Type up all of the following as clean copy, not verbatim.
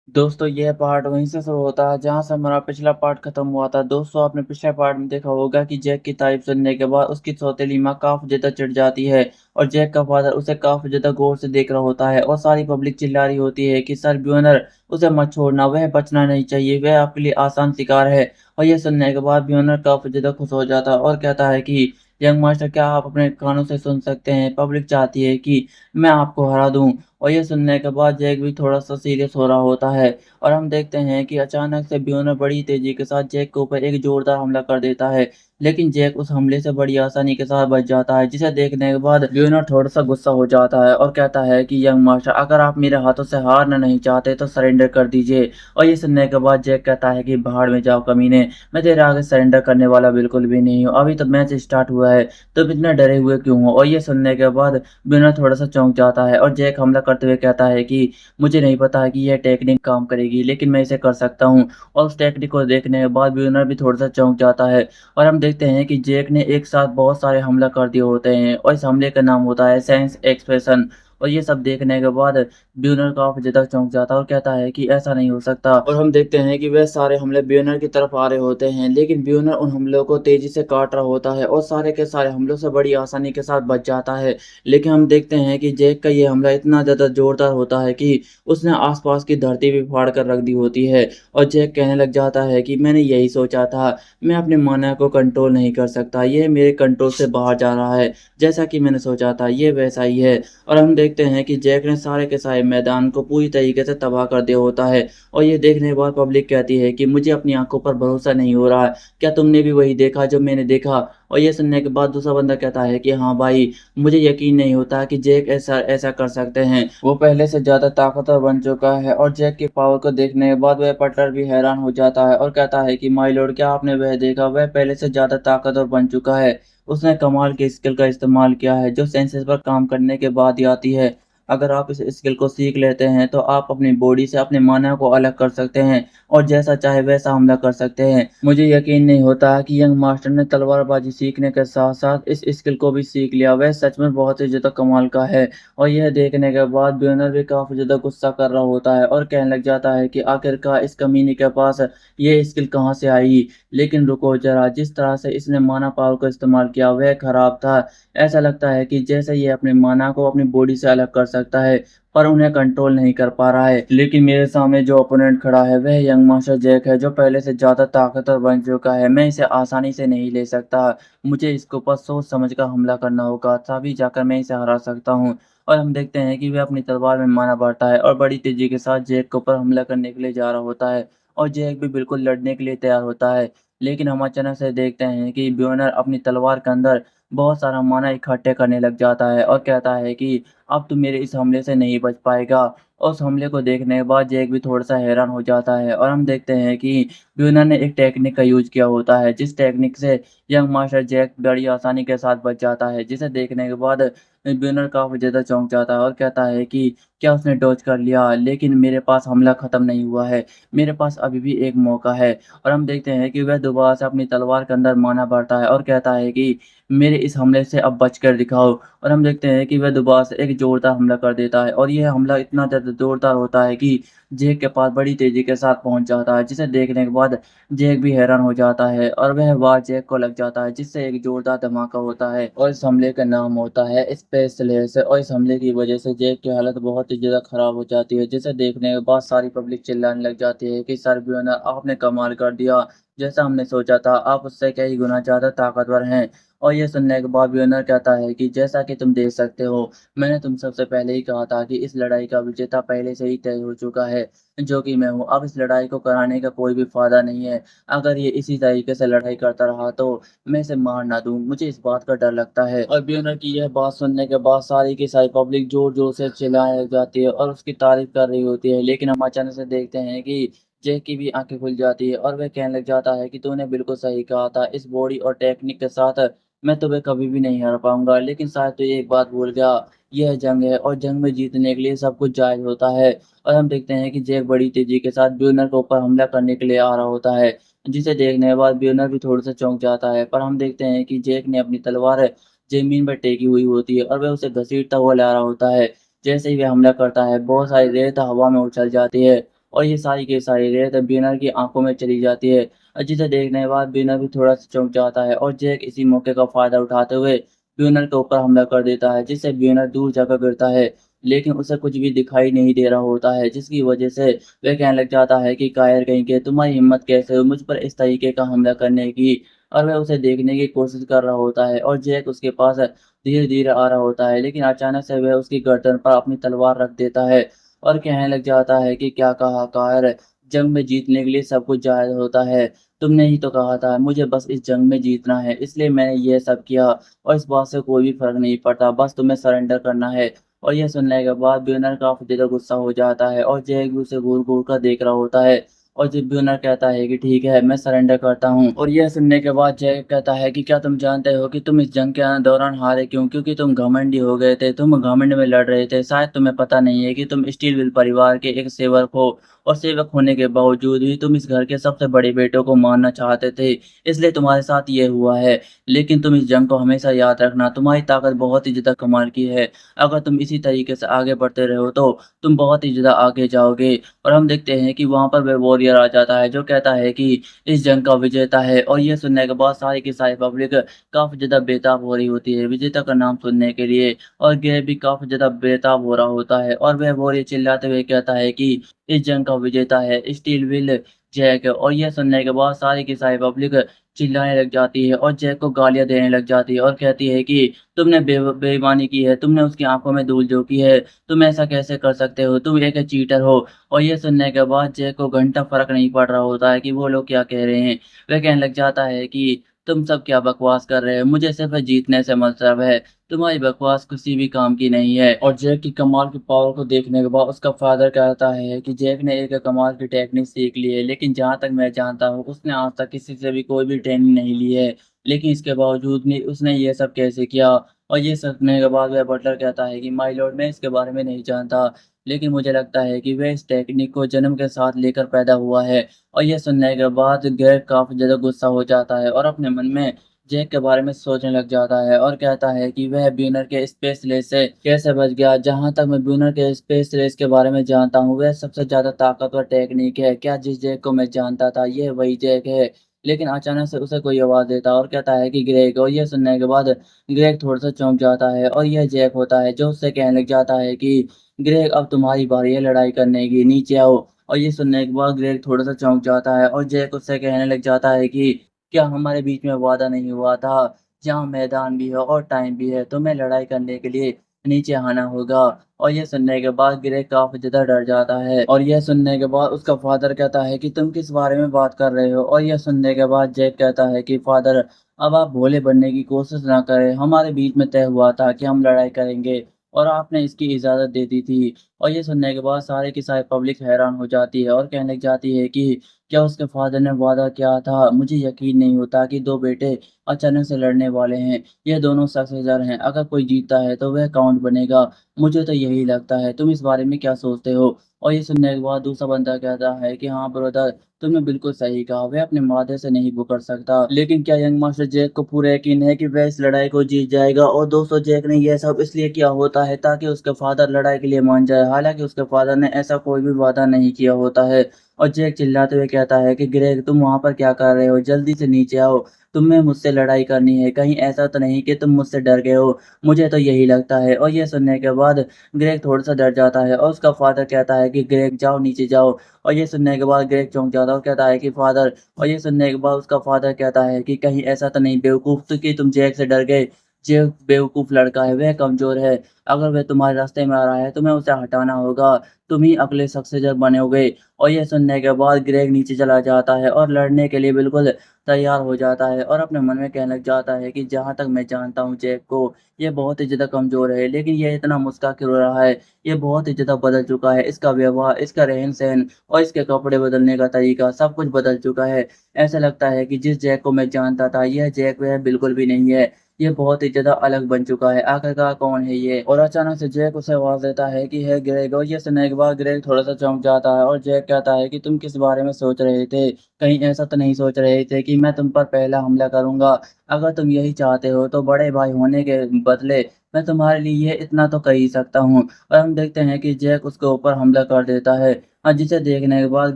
दोस्तों यह पार्ट वहीं से शुरू होता है जहां से हमारा पिछला पार्ट खत्म हुआ था। दोस्तों आपने पिछले पार्ट में देखा होगा कि जैक की तारीफ सुनने के बाद उसकी सौतेली माँ काफी ज्यादा चिढ़ जाती है और जैक का फादर उसे काफी ज्यादा गौर से देख रहा होता है और सारी पब्लिक चिल्ला रही होती है कि सर ब्यूनर उसे मत छोड़ना, वह बचना नहीं चाहिए, वह आपके लिए आसान शिकार है। और यह सुनने के बाद ब्यूनर काफी ज्यादा खुश हो जाता है और कहता है कि यंग मास्टर, क्या आप अपने कानों से सुन सकते हैं? पब्लिक चाहती है कि मैं आपको हरा दूं। और ये सुनने के बाद जैक भी थोड़ा सा सीरियस हो रहा होता है और हम देखते हैं कि अचानक से ब्यूनर बड़ी तेजी के साथ जैक के ऊपर एक जोरदार हमला कर देता है। लेकिन जैक उस हमले से बड़ी आसानी के साथ बच जाता है, जिसे देखने के बाद ब्यूनर थोड़ा सा गुस्सा हो जाता है और कहता है कि यंग मास्टर, अगर आप मेरे हाथों से हारना नहीं चाहते तो सरेंडर कर दीजिए। और ये सुनने के बाद जैक कहता है कि भाड़ में जाओ कमीने, मैं तेरे आगे सरेंडर करने वाला बिल्कुल भी नहीं हूँ, अभी तो मैच स्टार्ट हुआ है, तुम इतना डरे हुए क्यों हो? और ये सुनने के बाद ब्यूनर थोड़ा सा चौंक जाता है और जैक हमला करते हुए कहता है कि मुझे नहीं पता है कि यह टेक्निक काम करेगी, लेकिन मैं इसे कर सकता हूँ। और उस टेक्निक को देखने के बाद ब्यूनर भी थोड़ा सा चौंक जाता है और हम देखते हैं कि जैक ने एक साथ बहुत सारे हमला कर दिए होते हैं और इस हमले का नाम होता है सेंस एक्सप्रेशन। और ये सब देखने के बाद ब्यूनर काफी ज्यादा चौंक जाता है और कहता है कि ऐसा नहीं हो सकता। और हम देखते हैं कि वह सारे हमले ब्यूनर की तरफ आ रहे होते हैं, लेकिन ब्यूनर उन हमलों को तेजी से काट रहा होता है और सारे के सारे हमलों से बड़ी आसानी के साथ बच जाता है। लेकिन हम देखते हैं कि जैक का ये हमला इतना ज़्यादा ज़ोरदार होता है कि उसने आसपास की धरती भी फाड़ कर रख दी होती है। और जैक कहने लग जाता है कि मैंने यही सोचा था, मैं अपने माना को कंट्रोल नहीं कर सकता, यह मेरे कंट्रोल से बाहर जा रहा है, जैसा कि मैंने सोचा था ये वैसा ही है। और हम देखते हैं कि जैक ने सारे के सारे मैदान को पूरी तरीके से तबाह कर दिया होता है। और ये देखने के बाद पब्लिक कहती है कि मुझे अपनी आंखों पर भरोसा नहीं हो रहा है, क्या तुमने भी वही देखा जो मैंने देखा? और ये सुनने के बाद दूसरा बंदा कहता है कि हाँ भाई, मुझे यकीन नहीं होता कि जैक ऐसा ऐसा कर सकते हैं, वो पहले से ज्यादा ताकतवर बन चुका है। और जैक की पावर को देखने के बाद वह पटलर भी हैरान हो जाता है और कहता है कि माय लॉर्ड, क्या आपने वह देखा? वह पहले से ज्यादा ताकतवर बन चुका है, उसने कमाल की स्किल का इस्तेमाल किया है जो सेंसेस पर काम करने के बाद ही आती है। अगर आप इस स्किल को सीख लेते हैं तो आप अपनी बॉडी से अपने मानव को अलग कर सकते हैं और जैसा चाहे वैसा हमला कर सकते हैं। मुझे यकीन नहीं होता कि यंग मास्टर ने तलवारबाजी सीखने के साथ साथ इस स्किल को भी सीख लिया, वह सच में बहुत ही ज़्यादा कमाल का है। और यह देखने के बाद ब्यूनर भी काफ़ी ज़्यादा गुस्सा कर रहा होता है और कहने लग जाता है कि आखिरकार इस कमीने के पास ये स्किल कहाँ से आई। लेकिन रुको जरा, जिस तरह से इसने माना पावर को इस्तेमाल किया वह खराब था। ऐसा लगता है कि जैसे ये अपने माना को अपनी बॉडी से अलग कर सकता है, पर उन्हें कंट्रोल नहीं कर पा रहा है। लेकिन मेरे सामने जो ओपोनेंट खड़ा है वह यंग मास्टर जैक है, जो पहले से ज़्यादा ताकतवर बन चुका है, मैं इसे आसानी से नहीं ले सकता। मुझे इसके ऊपर सोच समझ कर हमला करना होगा, तभी जाकर मैं इसे हरा सकता हूँ। और हम देखते हैं कि वह अपनी तलवार में माना भरता है और बड़ी तेजी के साथ जैक के ऊपर हमला करने के लिए जा रहा होता है और जैक भी बिल्कुल लड़ने के लिए तैयार होता है। लेकिन हम अचानक से देखते हैं कि ब्योनर अपनी तलवार के अंदर बहुत सारा माना इकट्ठे करने लग जाता है और कहता है कि अब तू मेरे इस हमले से नहीं बच पाएगा। उस हमले को देखने के बाद जैक भी थोड़ा सा हैरान हो जाता है और हम देखते हैं कि ब्यूनर ने एक टेक्निक का यूज किया होता है, जिस टेक्निक से यंग मास्टर जैक बड़ी आसानी के साथ बच जाता है, जिसे देखने के बाद ब्यूनर काफी ज्यादा चौंक जाता है और कहता है कि क्या उसने डॉज कर लिया? लेकिन मेरे पास हमला खत्म नहीं हुआ है, मेरे पास अभी भी एक मौका है। और हम देखते हैं कि वह दोबारा से अपनी तलवार के अंदर माना भरता है और कहता है कि मेरे इस हमले से अब बचकर दिखाओ। और हम देखते हैं कि वह दोबारा से एक जोरदार हमला कर देता है और यह हमला इतना ज़्यादा जोरदार होता है कि जैक के पास बड़ी तेजी के साथ पहुंच जाता है, जिसे देखने के बाद जैक भी हैरान हो जाता है और वह वार जैक को लग जाता है, जिससे एक जोरदार धमाका होता है और इस हमले का नाम होता है स्पेस लेयर। और इस हमले की वजह से जैक की हालत बहुत ही ज़्यादा खराब हो जाती है, जिसे देखने के बाद सारी पब्लिक चिल्लाने लग जाती है कि सर ब्यूनर, आपने कमाल कर दिया, जैसा हमने सोचा था आप उससे कई गुना ज़्यादा ताकतवर हैं। और ये सुनने के बाद ब्यूनर कहता है कि जैसा कि तुम देख सकते हो, मैंने तुम सबसे पहले ही कहा था कि इस लड़ाई का विजेता पहले से ही तय हो चुका है, जो कि मैं हूँ। अब इस लड़ाई को कराने का कोई भी फायदा नहीं है, अगर ये इसी तरीके से लड़ाई करता रहा तो मैं इसे मार ना दूं, मुझे इस बात का डर लगता है। और ब्यूनर की यह बात सुनने के बाद सारी की सारी पब्लिक जोर जोर से चिल्लाने लग जाती है और उसकी तारीफ कर रही होती है। लेकिन हम अचानक से देखते हैं कि जय की भी आंखें खुल जाती है और वह कहने लग जाता है कि तूने बिल्कुल सही कहा था, इस बॉडी और टेक्निक के साथ मैं तुम्हें कभी भी नहीं हरा पाऊंगा। लेकिन शायद तो ये एक बात भूल गया, यह जंग है और जंग में जीतने के लिए सब कुछ जायज होता है। और हम देखते हैं कि जैक बड़ी तेजी के साथ ब्यूनर के ऊपर हमला करने के लिए आ रहा होता है, जिसे देखने के बाद ब्यूनर भी थोड़ा सा चौंक जाता है। पर हम देखते हैं कि जैक ने अपनी तलवार जमीन पर टेकी हुई होती है और वह उसे घसीटता हुआ ला रहा होता है। जैसे ही वह हमला करता है बहुत सारी रेत हवा में उछल जाती है और ये सारी की सारी रेत बिनर की आंखों में चली जाती है। जिसे देखने के बाद बिनर भी थोड़ा सा चौंक जाता है और जैक इसी मौके का फायदा उठाते हुए ब्यूनर के ऊपर हमला कर देता है, जिससे ब्यूनर दूर जाकर गिरता है। लेकिन उसे कुछ भी दिखाई नहीं दे रहा होता है, जिसकी वजह से वह कहने लग जाता है कि कायर कहीं के तुम्हारी हिम्मत कैसे हुई मुझ पर इस तरीके का हमला करने की। और वह उसे देखने की कोशिश कर रहा होता है और जैक उसके पास धीरे धीरे आ रहा होता है, लेकिन अचानक से वह उसकी गर्दन पर अपनी तलवार रख देता है और कहने लग जाता है कि क्या कहा कायर, जंग में जीतने के लिए सब कुछ जायज़ होता है। तुमने ही तो कहा था मुझे बस इस जंग में जीतना है, इसलिए मैंने ये सब किया और इस बात से कोई भी फ़र्क नहीं पड़ता, बस तुम्हें सरेंडर करना है। और ये सुनने के बाद ब्यूनर काफ़ी ज़्यादा गुस्सा हो जाता है और जैक भी उसे घूर-घूर कर देख रहा होता है। और जब ब्यूनर कहता है कि ठीक है, मैं सरेंडर करता हूँ। और यह सुनने के बाद जैक कहता है कि क्या तुम जानते हो कि तुम इस जंग के दौरान हारे क्यों? क्योंकि तुम घमंडी हो गए थे, तुम घमंड में लड़ रहे थे। शायद तुम्हें पता नहीं है कि तुम स्टीलविल परिवार के एक सेवक हो और सेवक होने के बावजूद भी तुम इस घर के सबसे बड़े बेटे को मारना चाहते थे, इसलिए तुम्हारे साथ ये हुआ है। लेकिन तुम इस जंग को हमेशा याद रखना, तुम्हारी ताकत बहुत ही ज़्यादा कमाल की है। अगर तुम इसी तरीके से आगे बढ़ते रहो तो तुम बहुत ही ज़्यादा आगे जाओगे। और हम देखते हैं कि वहाँ पर वह वॉरियर आ जाता है जो कहता है कि इस जंग का विजेता है। और ये सुनने के बाद सारी की सारी पब्लिक काफ़ी ज़्यादा बेताब हो रही होती है विजेता का नाम सुनने के लिए। और ग्रे भी काफ़ी ज़्यादा बेताब हो रहा होता है और वह वॉरियर चिल्लाते हुए कहता है कि इस जंग का विजेता है स्टीलविल जैक। और यह सुनने के बाद सारी की सारी पब्लिक चिल्लाने लग जाती है और जैक को गालियाँ देने लग जाती है और कहती है कि तुमने बेईमानी की है, तुमने उसकी आँखों में धूल झोंकी है, तुम ऐसा कैसे कर सकते हो? तुम एक चीटर हो। और ये सुनने के बाद जय को घंटा फ़र्क नहीं पड़ रहा होता है कि वो लोग क्या कह रहे हैं। वह कहने लग जाता है कि तुम सब क्या बकवास कर रहे हो? मुझे सिर्फ़ जीतने से मतलब है। तुम्हारी बकवास किसी भी काम की नहीं है। और जैक की कमाल की पावर को देखने के बाद उसका फ़ादर कहता है कि जैक ने एक कमाल की टेक्निक सीख ली है, लेकिन जहाँ तक मैं जानता हूँ उसने आज तक किसी से भी कोई भी ट्रेनिंग नहीं ली है। लेकिन इसके बावजूद भी उसने ये सब कैसे किया? और ये सुनने के बाद वह बटलर कहता है कि माय लॉर्ड मैं इसके बारे में नहीं जानता, लेकिन मुझे लगता है कि वह इस टेक्निक को जन्म के साथ लेकर पैदा हुआ है। और ये सुनने के बाद ग्रेग काफ़ी ज़्यादा गुस्सा हो जाता है और अपने मन में जैक के बारे में सोचने लग जाता है और कहता है कि वह ब्यूनर के स्पेस रेस से कैसे बच गया। जहाँ तक मैं ब्यूनर के स्पेस रेस के बारे में जानता हूँ वह सबसे ज़्यादा ताकतवर टेक्निक है। क्या जिस जैक को मैं जानता था यह वही जैक है? लेकिन अचानक से उसे कोई आवाज़ देता है और कहता है कि ग्रेग। और यह सुनने के बाद ग्रेग थोड़ा-सा चौंक जाता है और यह जैक होता है जो उससे कहने लग जाता है कि ग्रेग अब तुम्हारी बारी है लड़ाई करने की, नीचे आओ। और ये सुनने के बाद ग्रेग थोड़ा-सा चौंक जाता है और जैक उससे कहने लग जाता है कि क्या हमारे बीच में वादा नहीं हुआ था? जहाँ मैदान भी है और टाइम भी है, तुम्हें लड़ाई करने के लिए नीचे आना होगा। और ये सुनने के बाद ग्रेग काफ़ी ज़्यादा डर जाता है और यह सुनने के बाद उसका फ़ादर कहता है कि तुम किस बारे में बात कर रहे हो? और यह सुनने के बाद जैक कहता है कि फ़ादर अब आप भोले बनने की कोशिश ना करें, हमारे बीच में तय हुआ था कि हम लड़ाई करेंगे और आपने इसकी इजाज़त दे दी थी। और ये सुनने के बाद सारे की सारी पब्लिक हैरान हो जाती है और कहने लग जाती है कि क्या उसके फ़ादर ने वादा किया था? मुझे यकीन नहीं होता कि 2 बेटे अचानक से लड़ने वाले हैं। ये दोनों सक्सेसर हैं, अगर कोई जीतता है तो वह काउंट बनेगा। मुझे तो यही लगता है, तुम इस बारे में क्या सोचते हो? और ये सुनने के बाद दूसरा बंदा कहता है कि हाँ ब्रदर, तुमने बिल्कुल सही कहा, वह अपने मादे से नहीं मुकर सकता। लेकिन क्या यंग मास्टर जैक को पूरा यकीन है कि वह इस लड़ाई को जीत जाएगा? और दोस्तों जैक ने यह सब इसलिए किया होता है ताकि उसके फादर लड़ाई के लिए मान जाए। हालाँकि उसके फादर ने ऐसा कोई भी वादा नहीं किया होता है। और जैक चिल्लाते हुए कहता है कि ग्रेग तुम वहाँ पर क्या कर रहे हो? जल्दी से नीचे आओ, तुम्हें मुझसे लड़ाई करनी है। कहीं ऐसा तो नहीं कि तुम मुझसे डर गए हो? मुझे तो यही लगता है। और ये सुनने के बाद ग्रेग थोड़ा-सा डर जाता है और उसका फादर कहता है कि ग्रेग जाओ नीचे जाओ। और ये सुनने के बाद ग्रेग चौंक जाता है और कहता है कि फादर। और ये सुनने के बाद उसका फादर कहता है कि कहीं ऐसा तो नहीं बेवकूफ़ तो कि तुम जैक से डर गए? जैक बेवकूफ़ लड़का है, वह कमज़ोर है। अगर वह तुम्हारे रास्ते में आ रहा है, तुम्हें उसे हटाना होगा। तुम ही अगले सक्सेसर बनोगे। और ये सुनने के बाद ग्रेग नीचे चला जाता है और लड़ने के लिए बिल्कुल तैयार हो जाता है और अपने मन में कहने लग जाता है कि जहाँ तक मैं जानता हूँ जैक को, ये बहुत ही ज़्यादा कमज़ोर है, लेकिन ये इतना मुस्कुरा क्यों रहा है? ये बहुत ही ज़्यादा बदल चुका है। इसका व्यवहार, इसका रहन-सहन और इसके कपड़े बदलने का तरीका सब कुछ बदल चुका है। ऐसा लगता है कि जिस जैक को मैं जानता था, यह जैक वह बिल्कुल भी नहीं है। ये बहुत ही ज़्यादा अलग बन चुका है, आखिरकार कौन है ये? और अचानक से जैक उसे आवाज़ देता है कि है ग्रेग, और ये सुनने के बाद ग्रेग थोड़ा-सा चौंक जाता है और जैक कहता है कि तुम किस बारे में सोच रहे थे? कहीं ऐसा तो नहीं सोच रहे थे कि मैं तुम पर पहला हमला करूँगा? अगर तुम यही चाहते हो तो बड़े भाई होने के बदले मैं तुम्हारे लिए ये इतना तो कर ही सकता हूँ। और हम देखते हैं कि जैक उसके ऊपर हमला कर देता है, जिसे देखने के बाद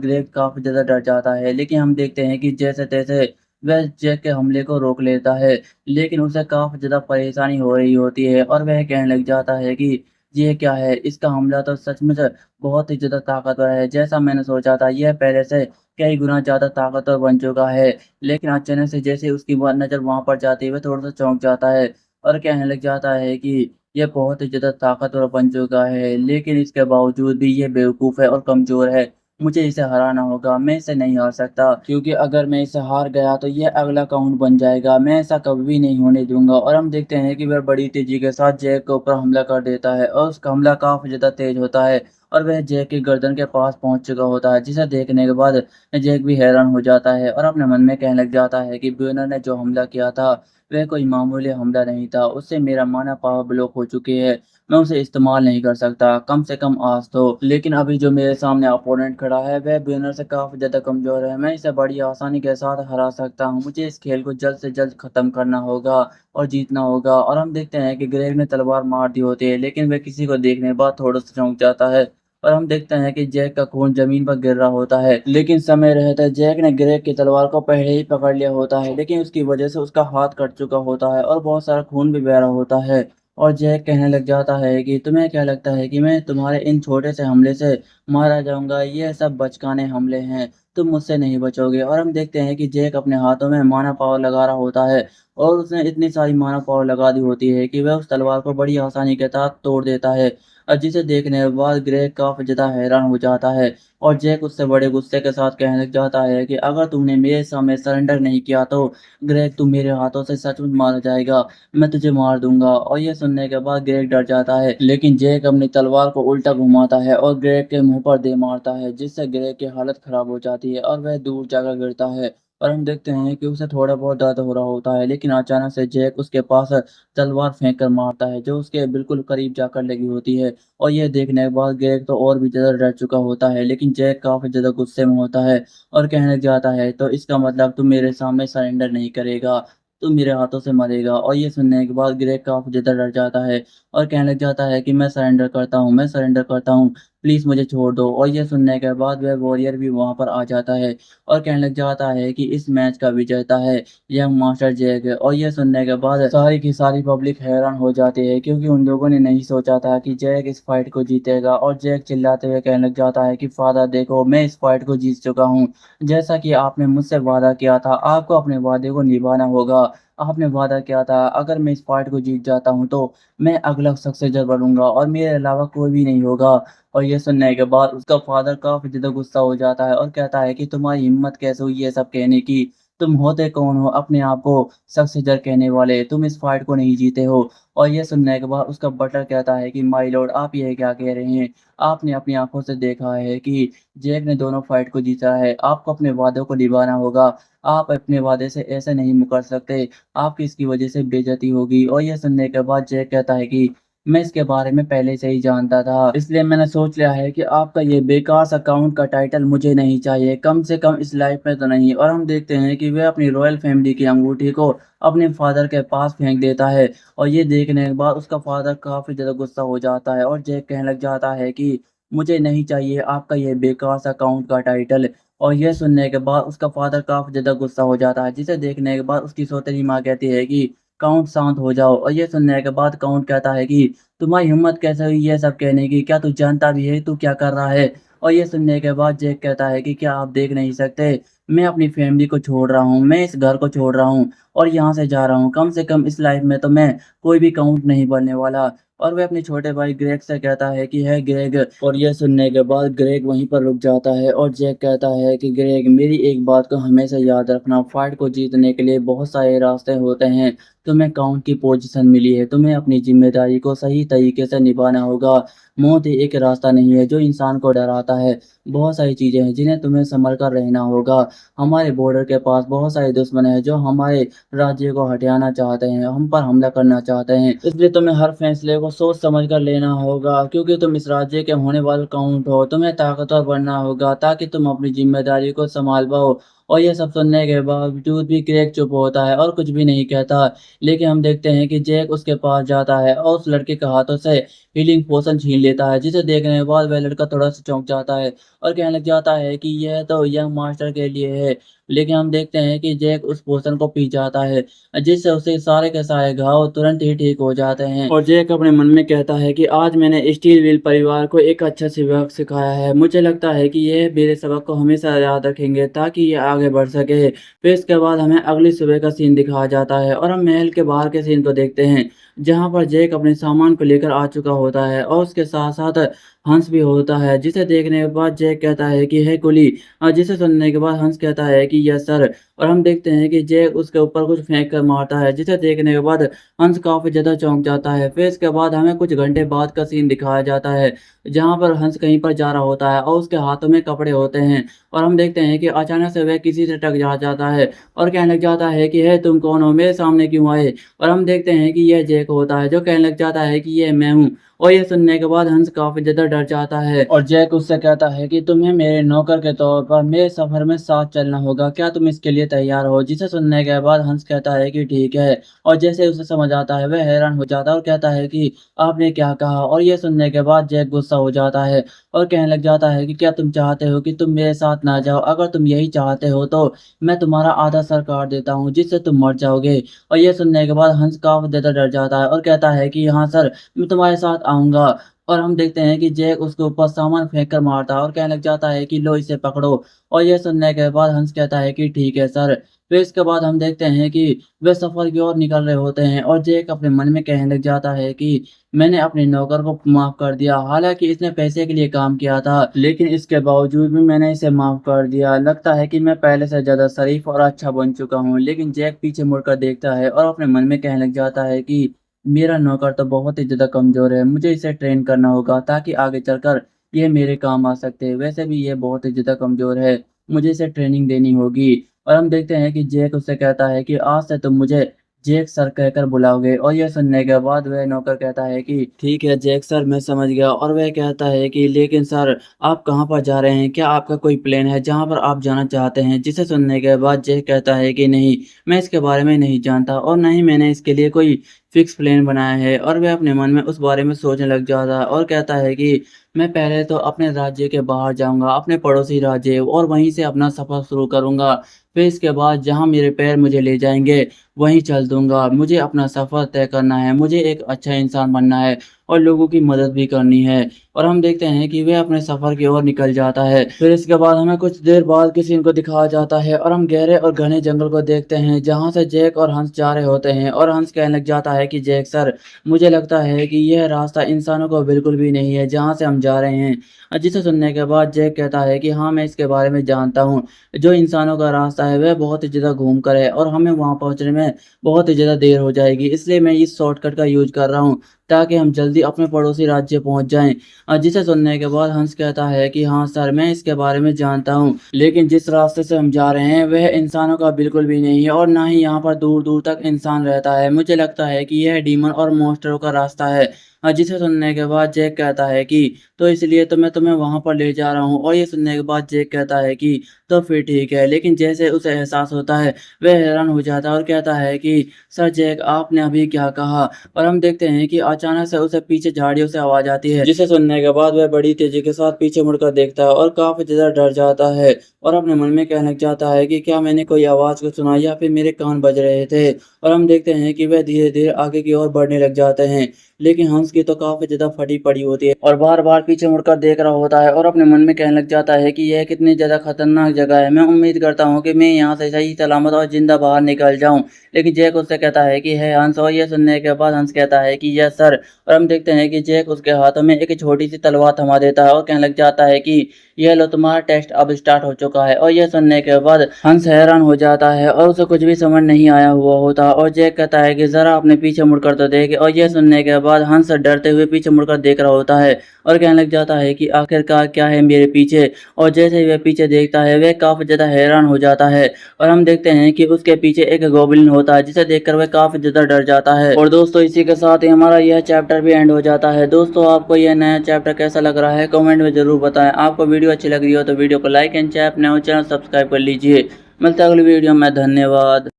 ग्रेग काफ़ी ज़्यादा डर जाता है। लेकिन हम देखते हैं कि जैसे-तैसे वह जैक के हमले को रोक लेता है, लेकिन उसे काफ़ी ज़्यादा परेशानी हो रही होती है और वह कहने लग जाता है कि ये क्या है? इसका हमला तो सचमुच बहुत ही ज़्यादा ताकतवर है। जैसा मैंने सोचा था, यह पहले से कई गुना ज़्यादा ताकतवर बन चुका है। लेकिन अचानक से जैसे उसकी नज़र वहाँ पर जाती है, वह थोड़ा-सा चौंक जाता है और कहने लग जाता है कि ये बहुत ही ज़्यादा ताकतवर बन चुका है, लेकिन इसके बावजूद भी ये बेवकूफ़ है और कमज़ोर है। मुझे इसे हराना होगा, मैं इसे नहीं हार सकता, क्योंकि अगर मैं इसे हार गया तो ये अगला काउंट बन जाएगा, मैं ऐसा कभी भी नहीं होने दूँगा। और हम देखते हैं कि वह बड़ी तेज़ी के साथ जैक के ऊपर हमला कर देता है और उसका हमला काफ़ी ज़्यादा तेज़ होता है और वह जैक की गर्दन के पास पहुँच चुका होता है, जिसे देखने के बाद जैक भी हैरान हो जाता है और अपने मन में कहने लग जाता है कि ब्यूनर ने जो हमला किया था, वह कोई मामूली हमला नहीं था, उससे मेरा माना पावर ब्लॉक हो चुकी है। मैं उसे इस्तेमाल नहीं कर सकता, कम से कम आज तो। लेकिन अभी जो मेरे सामने अपोनेंट खड़ा है, वह ब्यूनर से काफ़ी ज़्यादा कमज़ोर है। मैं इसे बड़ी आसानी के साथ हरा सकता हूँ। मुझे इस खेल को जल्द से जल्द ख़त्म करना होगा और जीतना होगा। और हम देखते हैं कि ग्रेग ने तलवार मार दी होती है, लेकिन वह किसी को देखने के बाद थोड़ा-सा चौंक जाता है और हम देखते हैं कि जैक का खून ज़मीन पर गिर रहा होता है। लेकिन समय रहते जैक ने ग्रेग की तलवार को पहले ही पकड़ लिया होता है, लेकिन उसकी वज़ह से उसका हाथ कट चुका होता है और बहुत सारा खून भी बह रहा होता है। और जैक कहने लग जाता है कि तुम्हें क्या लगता है कि मैं तुम्हारे इन छोटे से हमले से मारा जाऊँगा? ये सब बचकाने हमले हैं, तुम मुझसे नहीं बचोगे। और हम देखते हैं कि जैक अपने हाथों में माना पावर लगा रहा होता है और उसने इतनी सारी माना पावर लगा दी होती है कि वह उस तलवार को बड़ी आसानी के साथ तोड़ देता है। जिसे देखने के बाद ग्रेग काफ़ी ज़्यादा हैरान हो जाता है और जैक उससे बड़े गुस्से के साथ कहने लग जाता है कि अगर तुमने मेरे सामने सरेंडर नहीं किया तो ग्रेग तू मेरे हाथों से सचमुच मारा जाएगा, मैं तुझे मार दूँगा। और ये सुनने के बाद ग्रेग डर जाता है, लेकिन जैक अपनी तलवार को उल्टा घुमाता है और ग्रेग के मुँह पर दे मारता है, जिससे ग्रेग की हालत ख़राब हो जाती है और वह दूर जाकर गिरता है। और हम देखते हैं कि उसे थोड़ा बहुत दर्द हो रहा होता है, लेकिन अचानक से जैक उसके पास तलवार फेंक कर मारता है, जो उसके बिल्कुल करीब जाकर लगी होती है। और ये देखने के बाद ग्रेग तो और भी ज़्यादा डर चुका होता है, लेकिन जैक काफ़ी ज़्यादा गुस्से में होता है और कहने लग जाता है, तो इसका मतलब तू मेरे सामने सरेंडर नहीं करेगा, तू मेरे हाथों से मरेगा। और ये सुनने के बाद ग्रेग काफ़ी ज़्यादा डर जाता है और कहने लग जाता है कि मैं सरेंडर करता हूँ, मैं सरेंडर करता हूँ, प्लीज़ मुझे छोड़ दो। और ये सुनने के बाद वह वॉरियर भी वहाँ पर आ जाता है और कहने लग जाता है कि इस मैच का विजेता है यंग मास्टर जैक। और ये सुनने के बाद सारी की सारी पब्लिक हैरान हो जाती है, क्योंकि उन लोगों ने नहीं सोचा था कि जैक इस फाइट को जीतेगा। और जैक चिल्लाते हुए कहने लग जाता है कि फादर देखो, मैं इस फाइट को जीत चुका हूँ। जैसा कि आपने मुझसे वादा किया था, आपको अपने वादे को निभाना होगा। आपने वादा किया था अगर मैं इस फाइट को जीत जाता हूँ तो मैं अगला सक्सेसर बनूँगा और मेरे अलावा कोई भी नहीं होगा। और ये सुनने के बाद उसका फादर काफ़ी ज़्यादा गुस्सा हो जाता है और कहता है कि तुम्हारी हिम्मत कैसे हुई ये सब कहने की? तुम होते कौन हो अपने आप को सक्सेसर कहने वाले? तुम इस फाइट को नहीं जीते हो। और ये सुनने के बाद उसका बटलर कहता है कि माय लॉर्ड, आप ये क्या कह रहे हैं? आपने अपनी आँखों से देखा है कि जैक ने दोनों फाइट को जीता है। आपको अपने वादों को निभाना होगा। आप अपने वादे से ऐसे नहीं मुकर सकते। आपकी इसकी वज़ह से बेइज़्ज़ती होगी। और ये सुनने के बाद जैक कहता है कि मैं इसके बारे में पहले से ही जानता था, इसलिए मैंने सोच लिया है कि आपका ये बेकार सा काउंट का टाइटल मुझे नहीं चाहिए, कम से कम इस लाइफ में तो नहीं। और हम देखते हैं कि वह अपनी रॉयल फैमिली की अंगूठी को अपने फादर के पास फेंक देता है और ये देखने के बाद उसका फादर काफ़ी ज़्यादा गुस्सा हो जाता है और जैक कहने लग जाता है कि मुझे नहीं चाहिए आपका ये बेकार सा काउंट का टाइटल। और ये सुनने के बाद उसका फादर काफ़ी ज़्यादा गुस्सा हो जाता है, जिसे देखने के बाद उसकी सौतेली माँ कहती है कि काउंट शांत हो जाओ। और ये सुनने के बाद काउंट कहता है कि तुम्हारी हिम्मत कैसे हुई ये सब कहने की? क्या तू जानता भी है तू क्या कर रहा है? और ये सुनने के बाद जैक कहता है कि क्या आप देख नहीं सकते? मैं अपनी फैमिली को छोड़ रहा हूँ, मैं इस घर को छोड़ रहा हूँ और यहाँ से जा रहा हूँ। कम से कम इस लाइफ में तो मैं कोई भी काउंट नहीं बनने वाला। और वह अपने छोटे भाई ग्रेग से कहता है कि है ग्रेग। और यह सुनने के बाद ग्रेग वहीं पर रुक जाता है और जैक कहता है कि ग्रेग, मेरी एक बात को हमेशा याद रखना, फाइट को जीतने के लिए बहुत सारे रास्ते होते हैं। तुम्हें काउंट की पोजीशन मिली है, तुम्हें अपनी ज़िम्मेदारी को सही तरीके से निभाना होगा। मौत ही एक रास्ता नहीं है जो इंसान को डराता है। बहुत सारी चीज़ें हैं जिन्हें तुम्हें सँभल कर रहना होगा। हमारे बॉर्डर के पास बहुत सारे दुश्मन हैं जो हमारे राज्य को हथियाना चाहते हैं, हम पर हमला करना चाहते हैं। इसलिए तुम्हें हर फैसले को सोच समझ कर लेना होगा, क्योंकि तुम इस राज्य के होने वाले काउंट हो। तुम्हें ताकतवर बनना होगा ताकि तुम अपनी जिम्मेदारी को संभाल पाओ। और ये सब सुनने के बावजूद भी क्रेग चुप होता है और कुछ भी नहीं कहता। लेकिन हम देखते हैं कि जैक उसके पास जाता है और उस लड़के के हाथों से हीलिंग पोशन छीन लेता है, जिसे देखने के बाद वह लड़का थोड़ा सा चौंक जाता है और कहने लग जाता है कि यह तो यंग मास्टर के लिए है। लेकिन हम देखते हैं कि जैक उस पोशन को पी जाता है, जिससे उसे सारे के सारे घाव तुरंत ही ठीक हो जाते हैं। और जैक अपने मन में कहता है कि आज मैंने स्टील व्हील परिवार को एक अच्छा सबक सिखाया है। मुझे लगता है कि यह मेरे सबक को हमेशा याद रखेंगे ताकि ये आगे बढ़ सके। फिर इसके बाद हमें अगली सुबह का सीन दिखाया जाता है और हम महल के बाहर के सीन को देखते हैं, जहाँ पर जैक अपने सामान को लेकर आ चुका होता है और उसके साथ साथ हंस भी होता है, जिसे देखने के बाद जैक कहता है कि है कुली। जिसे सुनने के बाद हंस कहता है कि यस सर। और हम देखते हैं कि जैक उसके ऊपर कुछ फेंक कर मारता है, जिसे देखने के बाद हंस काफी ज्यादा चौंक जाता है। फिर इसके बाद हमें कुछ घंटे बाद का सीन दिखाया जाता है, जहाँ पर हंस कहीं पर जा रहा होता है और उसके हाथों में कपड़े होते हैं। और हम देखते हैं कि अचानक से वह किसी से टकरा जाता है और कहने लग जाता है कि है तुम कौन हो, मेरे सामने क्यों आए। और हम देखते हैं कि यह जैक होता है, जो कहने लग जाता है कि यह मैं हूँ। और ये सुनने के बाद हंस काफी ज्यादा डर जाता है और जैक उससे कहता है कि तुम्हें मेरे नौकर के तौर पर मेरे सफर में साथ चलना होगा, क्या तुम इसके लिए तैयार हो। जिसे सुनने के बाद हंस कहता है कि ठीक है। और जैसे उसे समझ आता है वह हैरान हो जाता है और कहता है कि आपने क्या कहा। और ये सुनने के बाद जैक गुस्सा हो जाता है और कहने लग जाता है कि क्या तुम चाहते हो कि तुम मेरे साथ ना जाओ। अगर तुम यही चाहते हो तो मैं तुम्हारा आधा सर काट देता हूँ, जिससे तुम मर जाओगे। और ये सुनने के बाद हंस काफी ज्यादा डर जाता है और कहता है कि हाँ सर, मैं तुम्हारे साथ आऊँगा। और हम देखते हैं कि जैक उसके ऊपर सामान फेंक कर मारता है और कहने लग जाता है कि लो इसे पकड़ो। और ये सुनने के बाद हंस कहता है कि ठीक है सर। फिर इसके बाद हम देखते हैं कि वे सफर की ओर निकल रहे होते हैं और जैक अपने मन में कहने लग जाता है कि मैंने अपने नौकर को माफ कर दिया। हालांकि इसने पैसे के लिए काम किया था, लेकिन इसके बावजूद भी मैंने इसे माफ कर दिया। लगता है कि मैं पहले से ज्यादा शरीफ और अच्छा बन चुका हूँ। लेकिन जैक पीछे मुड़कर देखता है और अपने मन में कहने लग जाता है कि मेरा नौकर तो बहुत ही ज़्यादा कमज़ोर है, मुझे इसे ट्रेन करना होगा ताकि आगे चलकर ये मेरे काम आ सकते हैं। वैसे भी ये बहुत ही ज़्यादा कमज़ोर है, मुझे इसे ट्रेनिंग देनी होगी। और हम देखते हैं कि जैक उससे कहता है कि आज से तुम मुझे जैक सर कहकर बुलाओगे। और यह सुनने के बाद वह नौकर कहता है कि ठीक है जैक सर, मैं समझ गया। और वह कहता है कि लेकिन सर, आप कहाँ पर जा रहे हैं, क्या आपका कोई प्लान है जहाँ पर आप जाना चाहते हैं। जिसे सुनने के बाद जैक कहता है कि नहीं, मैं इसके बारे में नहीं जानता और न ही मैंने इसके लिए कोई फिक्स प्लान बनाया है। और वह अपने मन में उस बारे में सोचने लग जाता है और कहता है कि मैं पहले तो अपने राज्य के बाहर जाऊंगा, अपने पड़ोसी राज्य, और वहीं से अपना सफ़र शुरू करूंगा। फिर इसके बाद जहां मेरे पैर मुझे ले जाएंगे वहीं चल दूंगा। मुझे अपना सफ़र तय करना है, मुझे एक अच्छा इंसान बनना है और लोगों की मदद भी करनी है। और हम देखते हैं कि वह अपने सफ़र की ओर निकल जाता है। फिर इसके बाद हमें कुछ देर बाद किसी को दिखाया जाता है और हम गहरे और घने जंगल को देखते हैं, जहाँ से जैक और हंस जा रहे होते हैं। और हंस कहने लग जाता है कि जैक सर, मुझे लगता है कि यह रास्ता इंसानों को बिल्कुल भी नहीं है जहाँ से हम जा रहे हैं। जिसे सुनने के बाद जैक कहता है कि हाँ, मैं इसके बारे में जानता हूँ। जो इंसानों का रास्ता है वह बहुत ही ज़्यादा घूम कर है और हमें वहाँ पहुँचने में बहुत ही ज़्यादा देर हो जाएगी, इसलिए मैं इस शॉर्टकट का यूज कर रहा हूँ ताकि हम जल्दी अपने पड़ोसी राज्य पहुंच जाएं। जिसे सुनने के बाद हंस कहता है कि हाँ सर, मैं इसके बारे में जानता हूँ, लेकिन जिस रास्ते से हम जा रहे हैं वह इंसानों का बिल्कुल भी नहीं है और ना ही यहाँ पर दूर दूर तक इंसान रहता है। मुझे लगता है कि यह डीमन और मॉन्स्टरों का रास्ता है। जिसे सुनने के बाद जैक कहता है कि तो इसलिए तो मैं तुम्हें वहां पर ले जा रहा हूँ। और ये सुनने के बाद जैक कहता है कि तो फिर ठीक है। लेकिन जैसे उसे एहसास होता है वह हैरान हो जाता है और कहता है कि सर जैक, आपने अभी क्या कहा। और हम देखते हैं कि अचानक से उसे पीछे झाड़ियों से आवाज आती है, जिसे सुनने के बाद वह बड़ी तेजी के साथ पीछे मुड़कर देखता है और काफी ज्यादा डर जाता है और अपने मन में कहने लग जाता है कि क्या मैंने कोई आवाज को सुना या फिर मेरे कान बज रहे थे। और हम देखते हैं कि वह धीरे धीरे आगे की ओर बढ़ने लग जाते हैं, लेकिन हंस की तो काफी ज्यादा फटी पड़ी होती है और बार बार पीछे मुड़कर देख रहा होता है और अपने मन में कहने लग जाता है कि यह कितनी ज्यादा खतरनाक जगह है। मैं उम्मीद करता हूँ कि मैं यहाँ से सही सलामत और जिंदा बाहर निकल जाऊँ। लेकिन जैक उससे कहता है कि है हंस। और यह सुनने के बाद हंस कहता है कि यस सर। और हम देखते हैं कि जैक उसके हाथों में एक छोटी सी तलवार थमा देता है और कहने लग जाता है कि यह लो, तुम्हारा टेस्ट अब स्टार्ट हो चुका है। और यह सुनने के बाद हंस हैरान हो जाता है और उसे कुछ भी समझ नहीं आया हुआ होता और जैक कहता है कि जरा अपने पीछे मुड़कर तो देखे। और यह सुनने के बाद हंस डरते हुए पीछे मुड़कर देख रहा होता है और कहने लग जाता है कि आखिरकार क्या है मेरे पीछे। और जैसे ही वह पीछे देखता है वह काफ़ी ज़्यादा हैरान हो जाता है और हम देखते हैं कि उसके पीछे एक गोब्लिन होता है जिसे देखकर वह काफ़ी ज़्यादा डर जाता है। और दोस्तों इसी के साथ ही हमारा यह चैप्टर भी एंड हो जाता है। दोस्तों आपको यह नया चैप्टर कैसा लग रहा है कमेंट में ज़रूर बताएं। आपको वीडियो अच्छी लग रही हो तो वीडियो को लाइक एंड चैनल सब्सक्राइब कर लीजिए। मिलता है अगली वीडियो में, धन्यवाद।